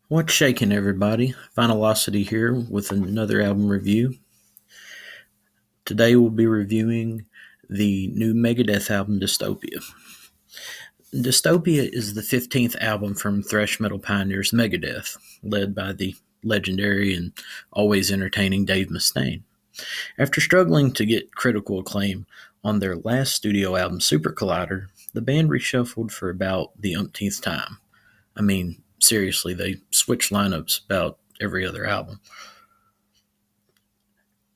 What's shaking, everybody? Vinylocity here with another album review. Today we'll be reviewing the new Megadeth album, Dystopia. Dystopia is the 15th album from thrash metal pioneers Megadeth, led by the legendary and always entertaining Dave Mustaine. After struggling to get critical acclaim on their last studio album, Super Collider, the band reshuffled for about the umpteenth time. I mean, seriously, they switched lineups about every other album.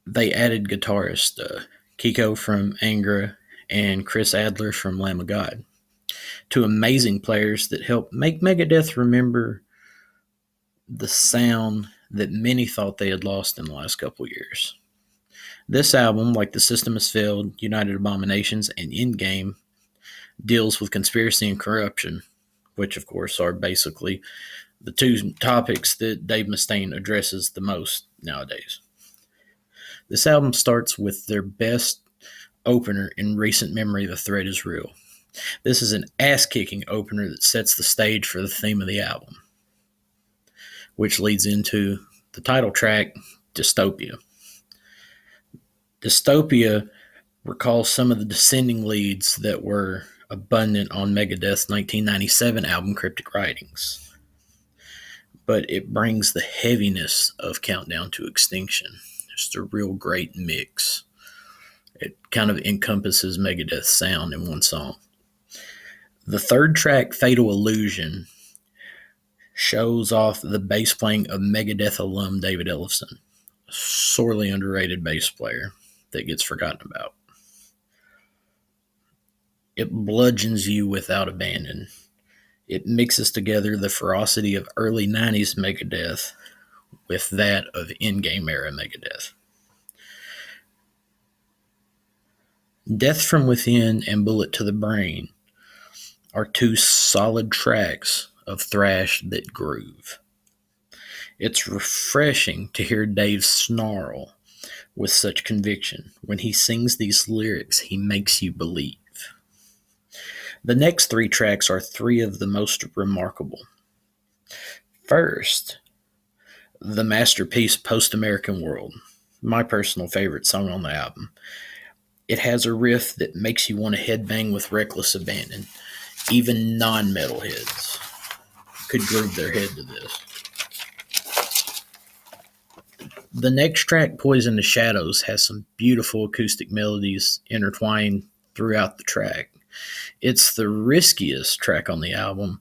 They added guitarist Kiko from Angra and Chris Adler from Lamb of God, two amazing players that helped make Megadeth remember the sound that many thought they had lost in the last couple of years. This album, like The System Has Failed, United Abominations, and Endgame, deals with conspiracy and corruption, which, of course, are basically the two topics that Dave Mustaine addresses the most nowadays. This album starts with their best opener in recent memory, The Threat Is Real. This is an ass-kicking opener that sets the stage for the theme of the album, which leads into the title track, Dystopia. Dystopia recalls some of the descending leads that were abundant on Megadeth's 1997 album, Cryptic Writings, but it brings the heaviness of Countdown to Extinction. Just a real great mix. It kind of encompasses Megadeth's sound in one song. The third track, Fatal Illusion, shows off the bass playing of Megadeth alum David Ellefson, a sorely underrated bass player that gets forgotten about. It bludgeons you without abandon. It mixes together the ferocity of early 90s Megadeth with that of in-game era Megadeth. Death from Within and Bullet to the Brain are two solid tracks of thrash that groove. It's refreshing to hear Dave snarl with such conviction. When he sings these lyrics, he makes you believe. The next three tracks are three of the most remarkable. First, the masterpiece Post-American World, my personal favorite song on the album. It has a riff that makes you want to headbang with reckless abandon. Even non-metalheads could groove their head to this. The next track, Poison the Shadows, has some beautiful acoustic melodies intertwined throughout the track. It's the riskiest track on the album,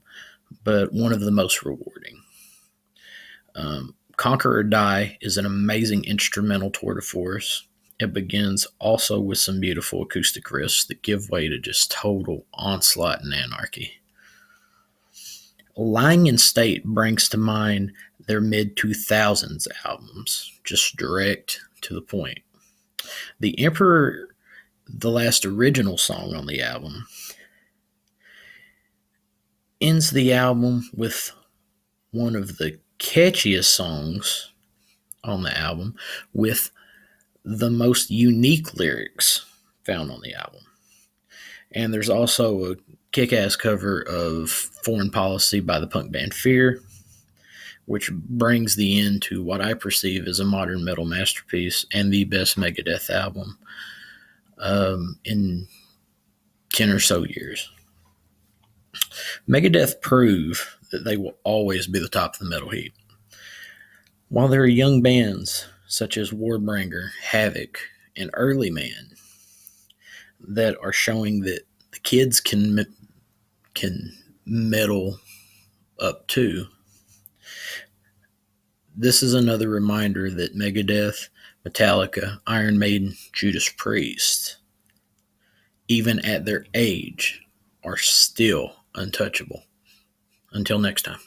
but one of the most rewarding. Conquer or Die is an amazing instrumental tour de force. It begins also with some beautiful acoustic riffs that give way to just total onslaught and anarchy. Lying in State brings to mind their mid-2000s albums, just direct to the point. The Emperor, the last original song on the album, ends the album with one of the catchiest songs on the album with the most unique lyrics found on the album. And there's also a kick-ass cover of Foreign Policy by the punk band Fear, which brings the end to what I perceive as a modern metal masterpiece and the best Megadeth album in 10 or so years. Megadeth prove that they will always be the top of the metal heap. While there are young bands such as Warbringer, Havoc, and Early Man that are showing that the kids can metal up too, this is another reminder that Megadeth, Metallica, Iron Maiden, Judas Priest, even at their age, are still untouchable. Until next time.